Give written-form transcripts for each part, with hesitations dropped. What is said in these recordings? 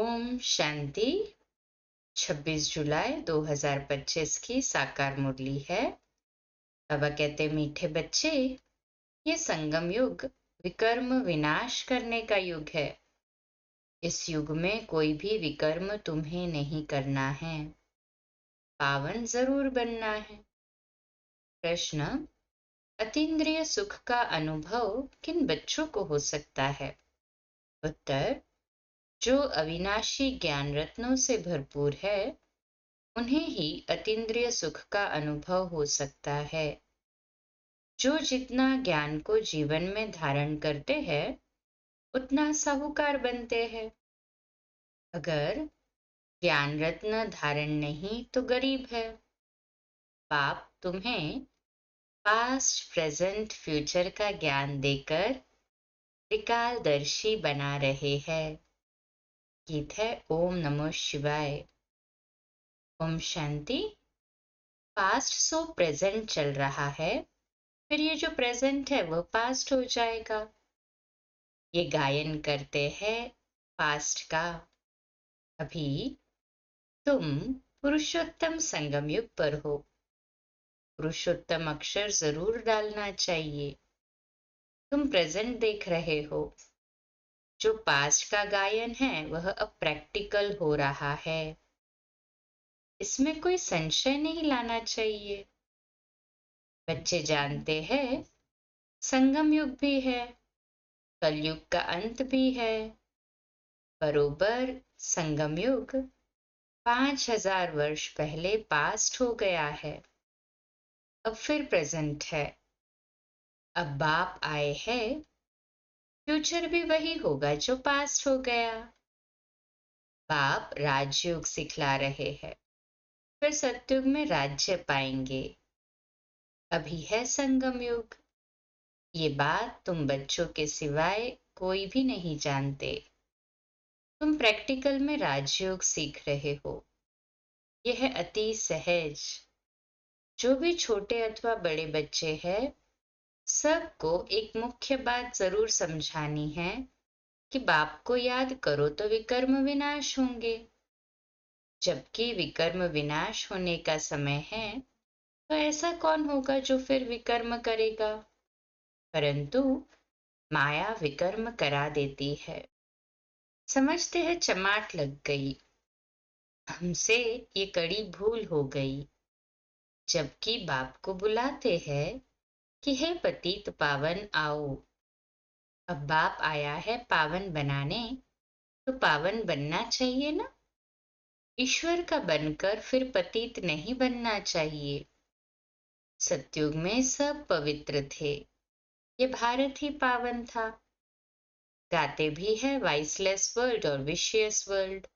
ओम शांति। 26 जुलाई 2025 की साकार मुरली है। बाबा कहते मीठे बच्चे, ये संगम युग विकर्म विनाश करने का युग है। इस युग में कोई भी विकर्म तुम्हें नहीं करना है, पावन जरूर बनना है। प्रश्न, अतीन्द्रिय सुख का अनुभव किन बच्चों को हो सकता है? उत्तर, जो अविनाशी ज्ञान रत्नों से भरपूर है उन्हें ही अतीन्द्रिय सुख का अनुभव हो सकता है। जो जितना ज्ञान को जीवन में धारण करते हैं उतना साहूकार बनते हैं। अगर ज्ञान रत्न धारण नहीं तो गरीब है। बाप तुम्हें पास्ट प्रेजेंट फ्यूचर का ज्ञान देकर त्रिकालदर्शी बना रहे हैं। गीत है ओम नमो शिवाय। Om Shanti. Past so present चल रहा है, फिर ये जो प्रेजेंट है वो पास्ट हो जाएगा। ये गायन करते हैं पास्ट का। अभी तुम पुरुषोत्तम संगम युग पर हो। पुरुषोत्तम अक्षर जरूर डालना चाहिए। तुम प्रेजेंट देख रहे हो। जो पास्ट का गायन है वह अब प्रैक्टिकल हो रहा है। इसमें कोई संशय नहीं लाना चाहिए। बच्चे जानते हैं संगम युग भी है, कलयुग का अंत भी है। बरोबर संगम युग 5000 वर्ष पहले पास्ट हो गया है। अब फिर प्रेजेंट है। अब बाप आए हैं, फ्यूचर भी वही होगा जो पास्ट हो गया। बाप राजयोग सिखला रहे हैं, फिर सतयुग में राज्य पाएंगे। अभी है संगम युग। ये बात तुम बच्चों के सिवाय कोई भी नहीं जानते। तुम प्रैक्टिकल में राजयोग सीख रहे हो। यह है अति सहज। जो भी छोटे अथवा बड़े बच्चे हैं सबको एक मुख्य बात जरूर समझानी है कि बाप को याद करो तो विकर्म विनाश होंगे। जबकि विकर्म विनाश होने का समय है तो ऐसा कौन होगा जो फिर विकर्म करेगा? परंतु माया विकर्म करा देती है। समझते हैं चमाट लग गई, हमसे ये कड़ी भूल हो गई। जबकि बाप को बुलाते हैं कि हे पतित पावन आओ। अब बाप आया है पावन बनाने, तो पावन बनना चाहिए ना। ईश्वर का बनकर फिर पतित नहीं बनना चाहिए। सतयुग में सब पवित्र थे, ये भारत ही पावन था। गाते भी है वाइसलेस वर्ल्ड और विशियस वर्ल्ड।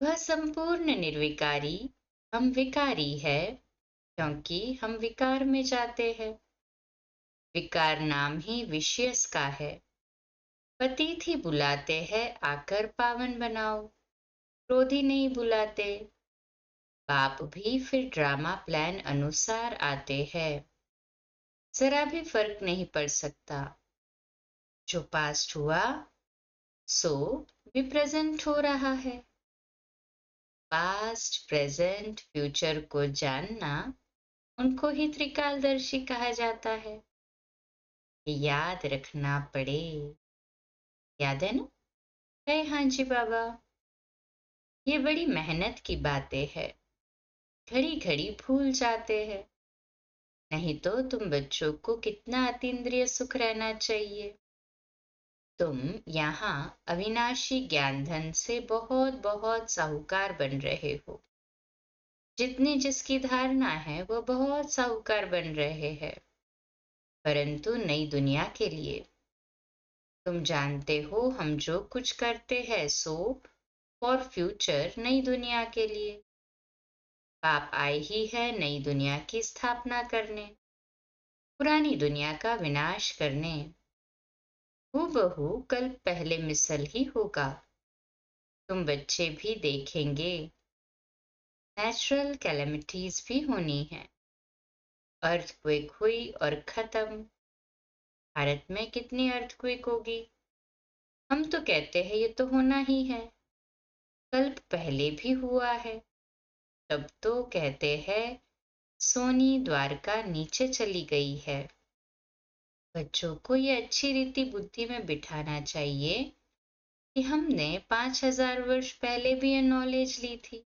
वह संपूर्ण निर्विकारी, हम विकारी है क्योंकि हम विकार में जाते हैं। विकार नाम ही विशियस का है। पतित ही बुलाते हैं आकर पावन बनाओ, क्रोधी नहीं बुलाते। बाप भी फिर ड्रामा प्लान अनुसार आते हैं। जरा भी फर्क नहीं पड़ सकता। जो पास्ट हुआ सो भी प्रेजेंट हो रहा है। पास्ट प्रेजेंट फ्यूचर को जानना उनको ही त्रिकालदर्शी कहा जाता है। ये याद रखना पड़े। याद है ना? है हाँ जी बाबा। ये बड़ी मेहनत की बातें हैं, घड़ी घड़ी भूल जाते हैं। नहीं तो तुम बच्चों को कितना अतीन्द्रिय सुख रहना चाहिए। तुम यहाँ अविनाशी ज्ञान धन से बहुत बहुत साहूकार बन रहे हो। जितनी जिसकी धारणा है वो बहुत साहूकार बन रहे हैं, परंतु नई दुनिया के लिए। तुम जानते हो हम जो कुछ करते हैं सो फॉर फ्यूचर नई दुनिया के लिए। बाप आए ही है नई दुनिया की स्थापना करने, पुरानी दुनिया का विनाश करने। हूबहू कल पहले मिसल ही होगा। तुम बच्चे भी देखेंगे नेचुरल कैलेमिटीज भी होनी है। अर्थक्वेक हुई और खत्म। भारत में कितनी अर्थक्वेक होगी? हम तो कहते हैं ये तो होना ही है, कल्प पहले भी हुआ है। तब तो कहते हैं सोनी द्वारका नीचे चली गई है। बच्चों को ये अच्छी रीति बुद्धि में बिठाना चाहिए कि हमने 5,000 वर्ष पहले भी ये नॉलेज ली थी।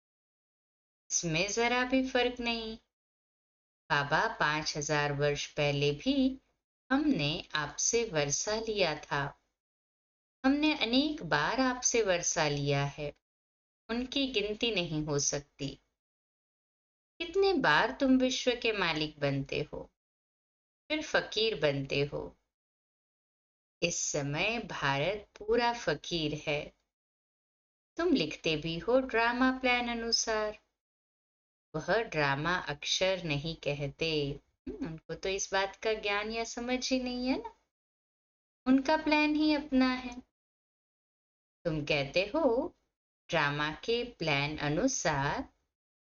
इसमें जरा भी फर्क नहीं। बाबा 5,000 वर्ष पहले भी हमने आपसे वर्षा लिया था। हमने अनेक बार आपसे वर्षा लिया है, उनकी गिनती नहीं हो सकती। कितने बार तुम विश्व के मालिक बनते हो, फिर फकीर बनते हो। इस समय भारत पूरा फकीर है। तुम लिखते भी हो ड्रामा प्लान अनुसार। वह ड्रामा अक्षर नहीं कहते। उनको तो इस बात का ज्ञान या समझ ही नहीं है ना। उनका प्लान ही अपना है। तुम कहते हो ड्रामा के प्लान अनुसार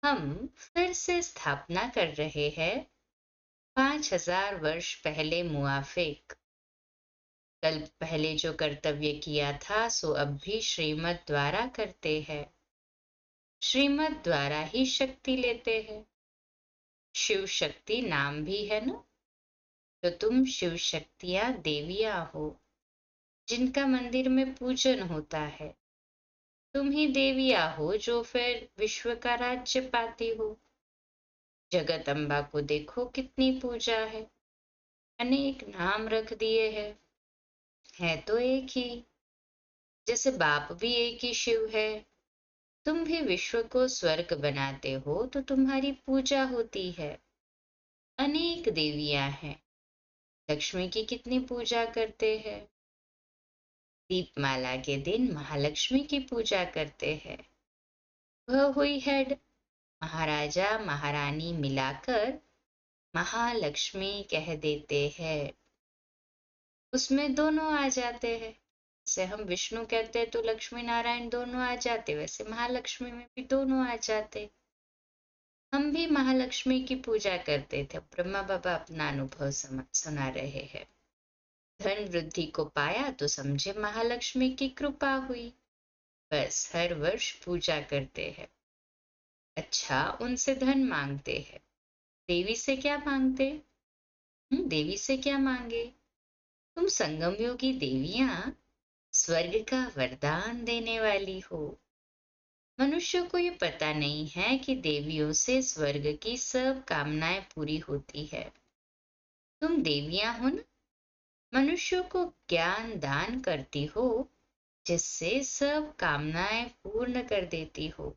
हम फिर से स्थापना कर रहे हैं 5,000 वर्ष पहले मुआफिक। कल पहले जो कर्तव्य किया था सो अब भी श्रीमत द्वारा करते हैं। श्रीमत द्वारा ही शक्ति लेते हैं। शिव शक्ति नाम भी है ना। तो तुम शिव शक्तियां देवियां हो जिनका मंदिर में पूजन होता है। तुम ही देवियां हो जो फिर विश्व का राज्य पाती हो। जगत अम्बा को देखो कितनी पूजा है, अनेक नाम रख दिए हैं। है तो एक ही। जैसे बाप भी एक ही शिव है। तुम भी विश्व को स्वर्ग बनाते हो तो तुम्हारी पूजा होती है। अनेक देवियां हैं। लक्ष्मी की कितनी पूजा करते हैं। दीपमाला के दिन महालक्ष्मी की पूजा करते हैं। वह हुई हेड। महाराजा महारानी मिलाकर महालक्ष्मी कह देते हैं। उसमें दोनों आ जाते हैं। जैसे हम विष्णु कहते हैं तो लक्ष्मी नारायण दोनों आ जाते, वैसे महालक्ष्मी में भी दोनों आ जाते। हम भी महालक्ष्मी की पूजा करते थे। ब्रह्मा बाबा अपना अनुभव सुना रहे हैं। धन वृद्धि को पाया तो समझे महालक्ष्मी की कृपा हुई। बस हर वर्ष पूजा करते हैं। अच्छा, उनसे धन मांगते हैं। देवी से क्या मांगते? देवी से क्या मांगे? तुम संगम योगी देवियां स्वर्ग का वरदान देने वाली हो। मनुष्यों को ये पता नहीं है कि देवियों से स्वर्ग की सब कामनाएं पूरी होती है। तुम देवियां हो ना। मनुष्यों को ज्ञान दान करती हो जिससे सब कामनाएं पूर्ण कर देती हो।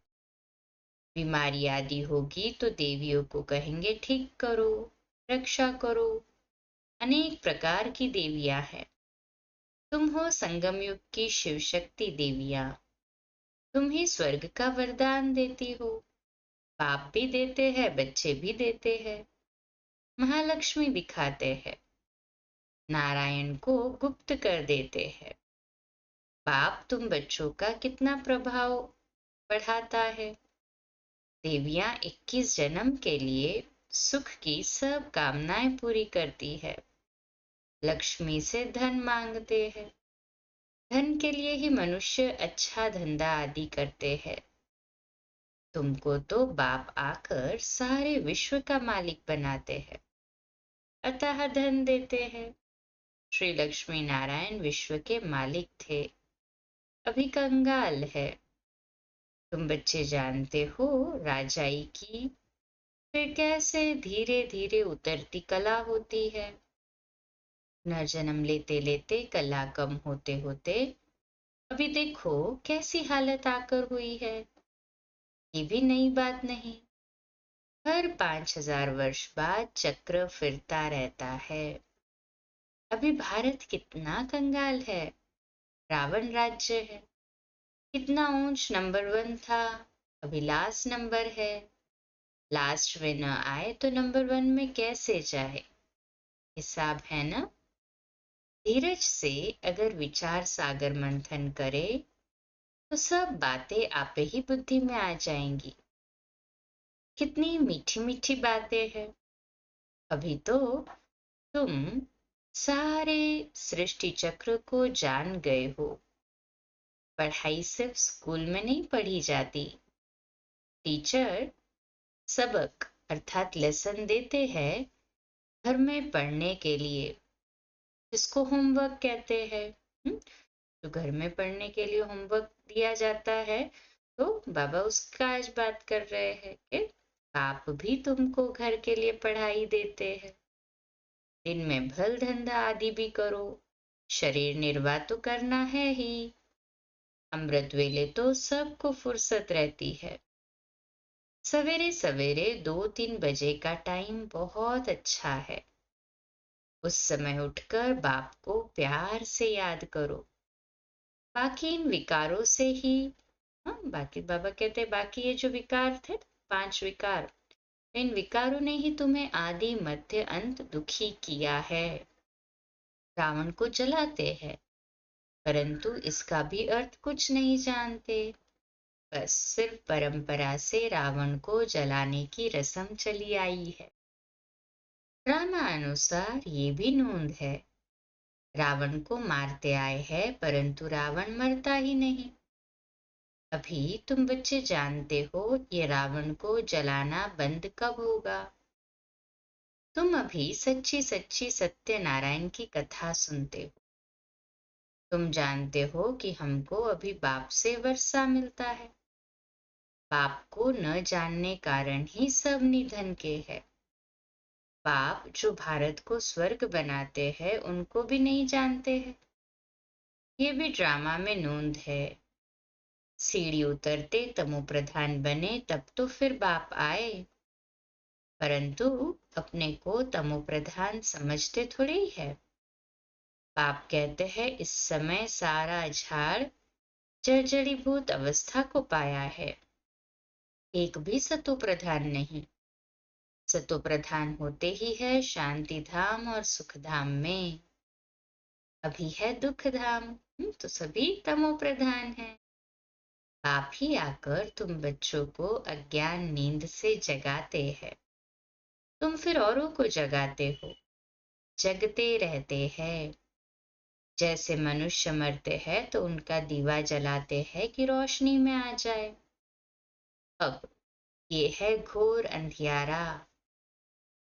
बीमारी आदि होगी तो देवियों को कहेंगे ठीक करो, रक्षा करो। अनेक प्रकार की देवियां हैं। तुम हो संगम युग की शिव शक्ति देवियां। तुम ही स्वर्ग का वरदान देती हो। बाप भी देते हैं, बच्चे भी देते हैं। महालक्ष्मी दिखाते हैं। नारायण को गुप्त कर देते हैं। बाप तुम बच्चों का कितना प्रभाव बढ़ाता है। देवियां 21 जन्म के लिए सुख की सब कामनाएं पूरी करती है। लक्ष्मी से धन मांगते हैं। धन के लिए ही मनुष्य अच्छा धंधा आदि करते हैं। तुमको तो बाप आकर सारे विश्व का मालिक बनाते हैं, अतः धन देते हैं। श्री लक्ष्मी नारायण विश्व के मालिक थे, अभी कंगाल है। तुम बच्चे जानते हो राजाई की फिर कैसे धीरे धीरे उतरती कला होती है। न जन्म लेते लेते कला कम होते होते अभी देखो कैसी हालत आकर हुई है। ये भी नई बात नहीं। हर 5,000 वर्ष बाद चक्र फिरता रहता है। अभी भारत कितना कंगाल है। रावण राज्य है। कितना ऊंच नंबर 1 था, अभी लास्ट नंबर है। लास्ट में न आए तो नंबर 1 में कैसे जाए? हिसाब है ना। धीरज से अगर विचार सागर मंथन करे तो सब बातें आपे ही बुद्धि में आ जाएंगी। कितनी मीठी मीठी बातें हैं। अभी तो तुम सारे सृष्टि चक्र को जान गए हो। पढ़ाई सिर्फ स्कूल में नहीं पढ़ी जाती। टीचर सबक अर्थात लेसन देते हैं घर में पढ़ने के लिए, जिसको होमवर्क कहते हैं। तो घर में पढ़ने के लिए होमवर्क दिया जाता है, तो बाबा उसका आज बात कर रहे हैं कि बाप भी तुमको घर के लिए पढ़ाई देते हैं। दिन में भल धंधा आदि भी करो, शरीर निर्वाह तो करना है ही। अमृत वेले तो सबको फुर्सत रहती है। सवेरे सवेरे 2-3 बजे का टाइम बहुत अच्छा है। उस समय उठकर बाप को प्यार से याद करो। बाकी इन विकारों से ही, बाकी बाबा कहते हैं बाकी ये जो विकार थे, 5 विकार, इन विकारों ने ही तुम्हें आदि मध्य अंत दुखी किया है। रावण को जलाते हैं, परंतु इसका भी अर्थ कुछ नहीं जानते। बस सिर्फ परंपरा से रावण को जलाने की रस्म चली आई है। रामानुसार ये भी नोंद है, रावण को मारते आए हैं, परंतु रावण मरता ही नहीं। अभी तुम बच्चे जानते हो ये रावण को जलाना बंद कब होगा। तुम अभी सच्ची सच्ची सत्यनारायण की कथा सुनते हो। तुम जानते हो कि हमको अभी बाप से वर्षा मिलता है। बाप को न जानने कारण ही सब निधन के हैं। बाप जो भारत को स्वर्ग बनाते हैं उनको भी नहीं जानते हैं। ये भी ड्रामा में नोंद है। सीढ़ी उतरते तमो प्रधान बने तब तो फिर बाप आए, परंतु अपने को तमो प्रधान समझते थोड़ी ही है। बाप कहते हैं इस समय सारा झाड़ जर्जरीभूत अवस्था को पाया है, एक भी सतो प्रधान नहीं। सतो प्रधान होते ही है शांति धाम और सुख धाम में। अभी है दुख धाम, तो सभी तमो प्रधान है। बाप ही आकर तुम बच्चों को अज्ञान नींद से जगाते हैं। तुम फिर औरों को जगाते हो, जगते रहते हैं। जैसे मनुष्य मरते हैं तो उनका दीवा जलाते हैं कि रोशनी में आ जाए। अब ये है घोर अंधियारा।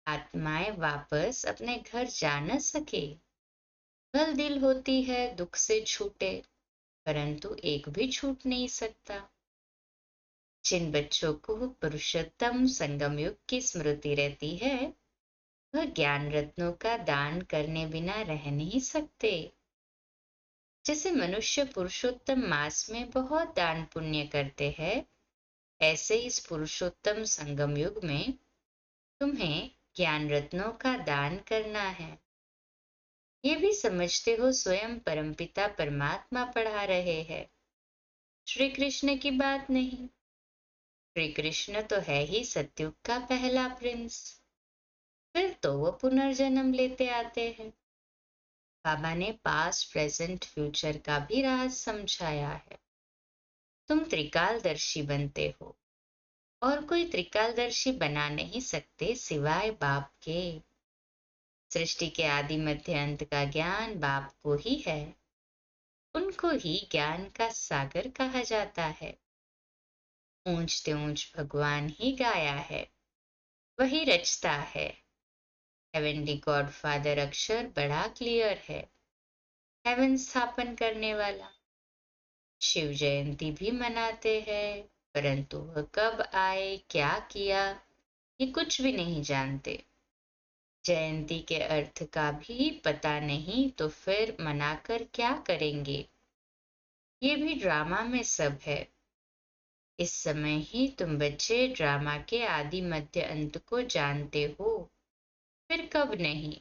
आत्माएं वापस अपने घर जा न सके। भल दिल होती है दुख से छूटे, परंतु एक भी छूट नहीं सकता। जिन बच्चों को पुरुषोत्तम संगम युग की स्मृति रहती है, वह ज्ञान रत्नों का दान करने बिना रह नहीं सकते। जैसे मनुष्य पुरुषोत्तम मास में बहुत दान पुण्य करते हैं, ऐसे इस पुरुषोत्तम संगम युग में तुम्हें ज्ञान रत्नों का दान करना है। ये भी समझते हो स्वयं परमपिता परमात्मा पढ़ा रहे हैं, श्री कृष्ण की बात नहीं। श्री कृष्ण तो है ही सतयुग का पहला प्रिंस, फिर तो वो पुनर्जन्म लेते आते हैं। बाबा ने पास्ट प्रेजेंट फ्यूचर का भी राज समझाया है। तुम त्रिकालदर्शी बनते हो, और कोई त्रिकालदर्शी बना नहीं सकते सिवाय बाप के। सृष्टि के आदि मध्य अंत का ज्ञान बाप को ही है। उनको ही ज्ञान का सागर कहा जाता है। ऊंचते ऊंच भगवान ही गाया है, वही रचता है। हेवनली गॉड फादर अक्षर बड़ा क्लियर है, हेवन स्थापन करने वाला। शिव जयंती भी मनाते हैं, परंतु वह कब आए क्या किया ये कुछ भी नहीं जानते। जयंती के अर्थ का भी पता नहीं तो फिर मनाकर क्या करेंगे। ये भी ड्रामा में सब है। इस समय ही तुम बच्चे ड्रामा के आदि मध्य अंत को जानते हो, फिर कब नहीं।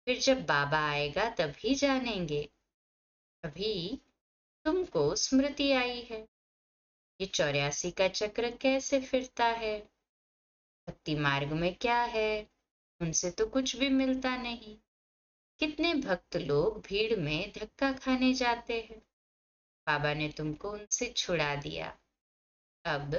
फिर जब बाबा आएगा तभी जानेंगे। अभी तुमको स्मृति आई है, ये 84 का चक्र कैसे फिरता है, भक्ति मार्ग में क्या है, उनसे तो कुछ भी मिलता नहीं। कितने भक्त लोग भीड़ में धक्का खाने जाते हैं, बाबा ने तुमको उनसे छुड़ा दिया। अब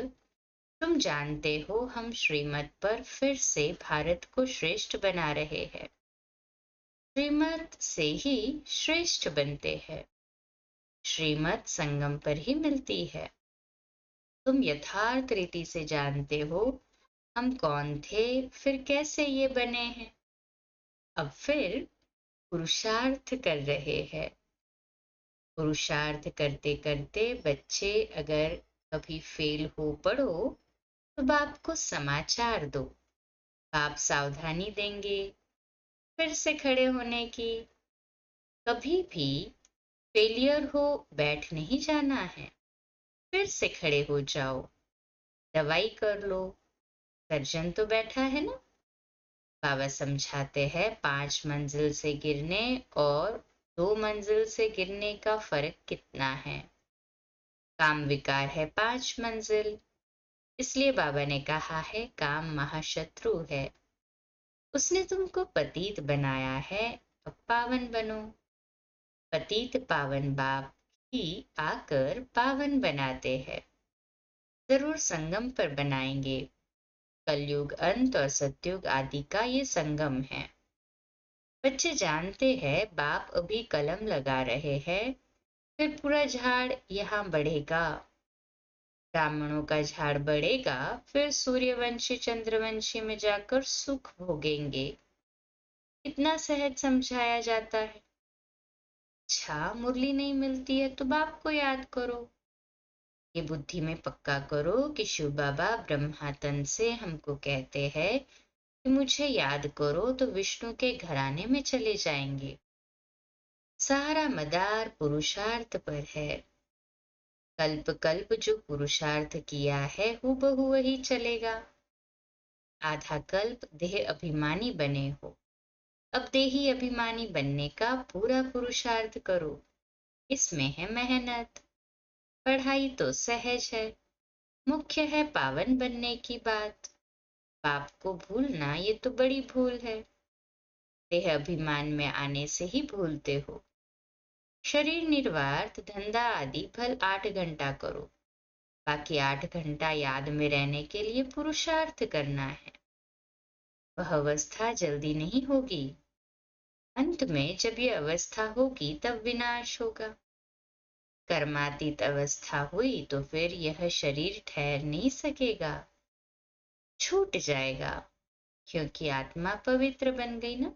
तुम जानते हो हम श्रीमत पर फिर से भारत को श्रेष्ठ बना रहे हैं। श्रीमत से ही श्रेष्ठ बनते हैं। श्रीमत संगम पर ही मिलती है। तुम यथार्थ रीति से जानते हो हम कौन थे, फिर कैसे ये बने हैं। अब फिर पुरुषार्थ कर रहे हैं। पुरुषार्थ करते करते बच्चे अगर कभी फेल हो पड़ो तो बाप को समाचार दो। बाप सावधानी देंगे फिर से खड़े होने की। कभी भी फेलियर हो बैठ नहीं जाना है, फिर से खड़े हो जाओ, दवाई कर लो, सर्जन तो बैठा है ना। बाबा समझाते हैं 5 मंजिल से गिरने और 2 मंजिल से गिरने का फर्क कितना है। काम विकार है 5 मंजिल, इसलिए बाबा ने कहा है काम महाशत्रु है। उसने तुमको पतित बनाया है, अब पावन बनो। पतित पावन बाप ही आकर पावन बनाते हैं। जरूर संगम पर बनाएंगे। कलयुग अंत और सतयुग आदि का ये संगम है। बच्चे जानते हैं बाप अभी कलम लगा रहे हैं, फिर पूरा झाड़ यहाँ बढ़ेगा। ब्राह्मणों का झाड़ बढ़ेगा, फिर सूर्यवंशी चंद्रवंशी में जाकर सुख भोगेंगे। इतना सहज समझाया जाता है। अच्छा, मुरली नहीं मिलती है तो बाप को याद करो। ये बुद्धि में पक्का करो कि शिव बाबा ब्रह्मा तन से हमको कहते हैं कि मुझे याद करो तो विष्णु के घराने में चले जाएंगे। सारा मदार पुरुषार्थ पर है। कल्प कल्प जो पुरुषार्थ किया है हूबहू वही चलेगा। आधा कल्प देह अभिमानी बने हो, अब देही अभिमानी बनने का पूरा पुरुषार्थ करो। इसमें है मेहनत। पढ़ाई तो सहज है, मुख्य है पावन बनने की बात। पाप को भूलना ये तो बड़ी भूल है। देह अभिमान में आने से ही भूलते हो। शरीर निर्वात धंधा आदि भल 8 घंटा करो, बाकी 8 घंटा याद में रहने के लिए पुरुषार्थ करना है। वह अवस्था जल्दी नहीं होगी। अंत में जब ये अवस्था होगी तब विनाश होगा। कर्मातीत अवस्था हुई तो फिर यह शरीर ठहर नहीं सकेगा, छूट जाएगा, क्योंकि आत्मा पवित्र बन गई ना।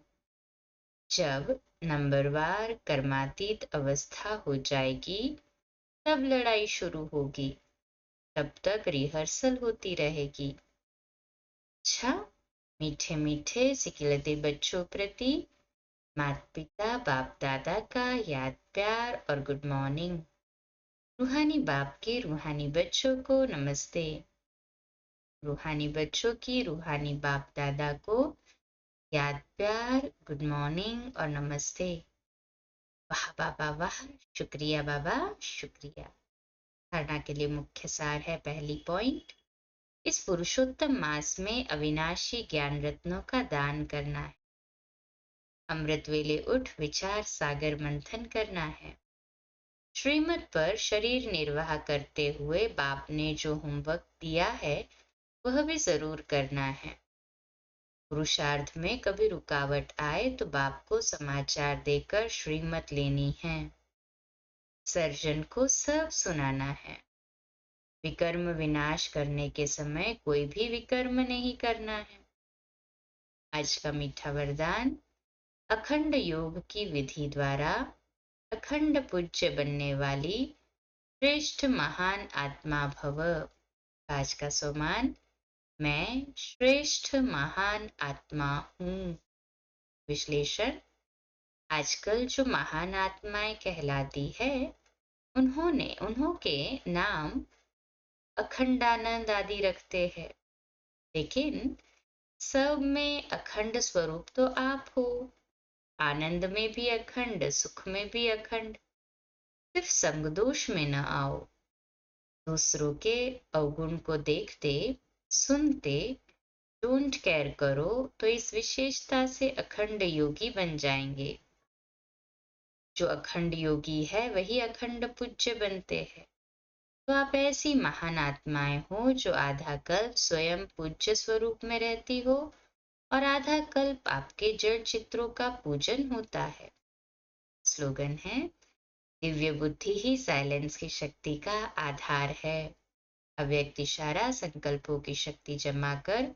जब नंबरवार कर्मातीत अवस्था हो जाएगी तब लड़ाई शुरू होगी। तब तक रिहर्सल होती रहेगी। अच्छा, मीठे मीठे सिखिलते बच्चों प्रति माता पिता बाप दादा का याद प्यार और गुड मॉर्निंग। रूहानी बाप के रूहानी बच्चों को नमस्ते। रूहानी बच्चों की रूहानी बाप दादा को याद प्यार गुड मॉर्निंग और नमस्ते। वाह बाबा वाह, शुक्रिया बाबा शुक्रिया। धारणा के लिए मुख्य सार है। पहली पॉइंट, इस पुरुषोत्तम मास में अविनाशी ज्ञान रत्नों का दान करना है। अमृत वेले उठ विचार सागर मंथन करना है। श्रीमत पर शरीर निर्वाह करते हुए बाप ने जो होमवर्क दिया है वह भी जरूर करना है। पुरुषार्थ में कभी रुकावट आए तो बाप को समाचार देकर श्रीमत लेनी है। सर्जन को सब सुनाना है। विकर्म विनाश करने के समय कोई भी विकर्म नहीं करना है। आज का मीठा वरदान, अखंड योग की विधि द्वारा अखंड पूज्य बनने वाली श्रेष्ठ महान आत्मा भव। आज का सोमान, मैं श्रेष्ठ महान आत्मा हूँ। विश्लेषण, आजकल जो महान आत्माएं कहलाती है उन्हों के नाम अखंडानंद आदि रखते हैं, लेकिन सब में अखंड स्वरूप तो आप हो। आनंद में भी अखंड, सुख में भी अखंड। सिर्फ संग दोष में न आओ। दूसरों के अवगुण को देखते सुनते डोंट केयर करो तो इस विशेषता से अखंड योगी बन जाएंगे। जो अखंड योगी है वही अखंड पूज्य बनते हैं। तो आप ऐसी महान आत्माएं हो जो आधा कल्प स्वयं पूज्य स्वरूप में रहती हो और आधा कल्प आपके जड़ चित्रों का पूजन होता है। स्लोगन है, दिव्य बुद्धि ही साइलेंस की शक्ति का आधार है। अव्यक्त इशारा संकल्पों की शक्ति जमा कर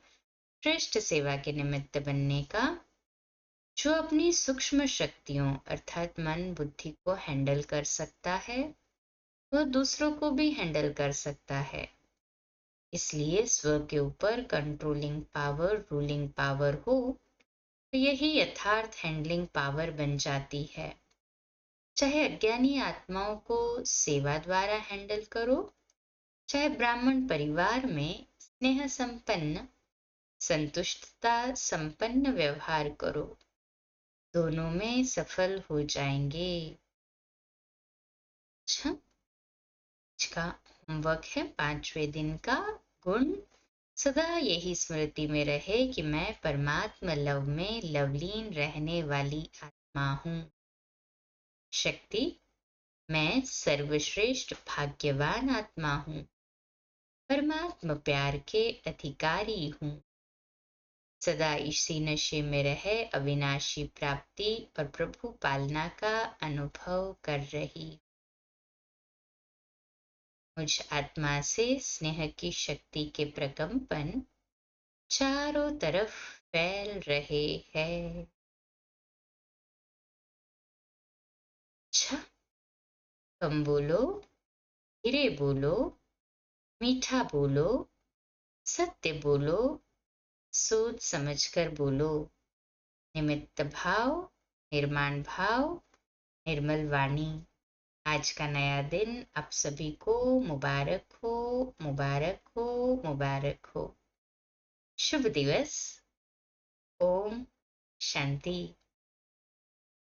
श्रेष्ठ सेवा के निमित्त बनने का, जो अपनी सूक्ष्म शक्तियों अर्थात मन बुद्धि को हैंडल कर सकता है, वह दूसरों को भी हैंडल कर सकता है। इसलिए स्व के ऊपर कंट्रोलिंग पावर, रूलिंग पावर हो तो यही यथार्थ हैंडलिंग पावर बन जाती है। चाहे अज्ञानी आत्माओं को सेवा द्वारा हैंडल करो, चाहे ब्राह्मण परिवार में स्नेह संपन्न, संतुष्टता संपन्न व्यवहार करो, दोनों में सफल हो जाएंगे। अच्छा, आज का होमवर्क है 5वें दिन का गुण। सदा यही स्मृति में रहे कि मैं परमात्मा लव में लवलीन रहने वाली आत्मा हूँ। शक्ति, मैं सर्वश्रेष्ठ भाग्यवान आत्मा हूँ, परमात्मा प्यार के अधिकारी हूँ। सदा इसी नशे में रहे अविनाशी प्राप्ति और प्रभु पालना का अनुभव कर रही। मुझ आत्मा से स्नेह की शक्ति के प्रकंपन चारों तरफ फैल रहे हैं। अच्छा, कम बोलो, धीरे बोलो, मीठा बोलो, सत्य बोलो, सोच समझकर बोलो। निमित्त भाव, निर्माण भाव, निर्मल वाणी। आज का नया दिन आप सभी को मुबारक हो, मुबारक हो, मुबारक हो। शुभ दिवस। ओम शांति।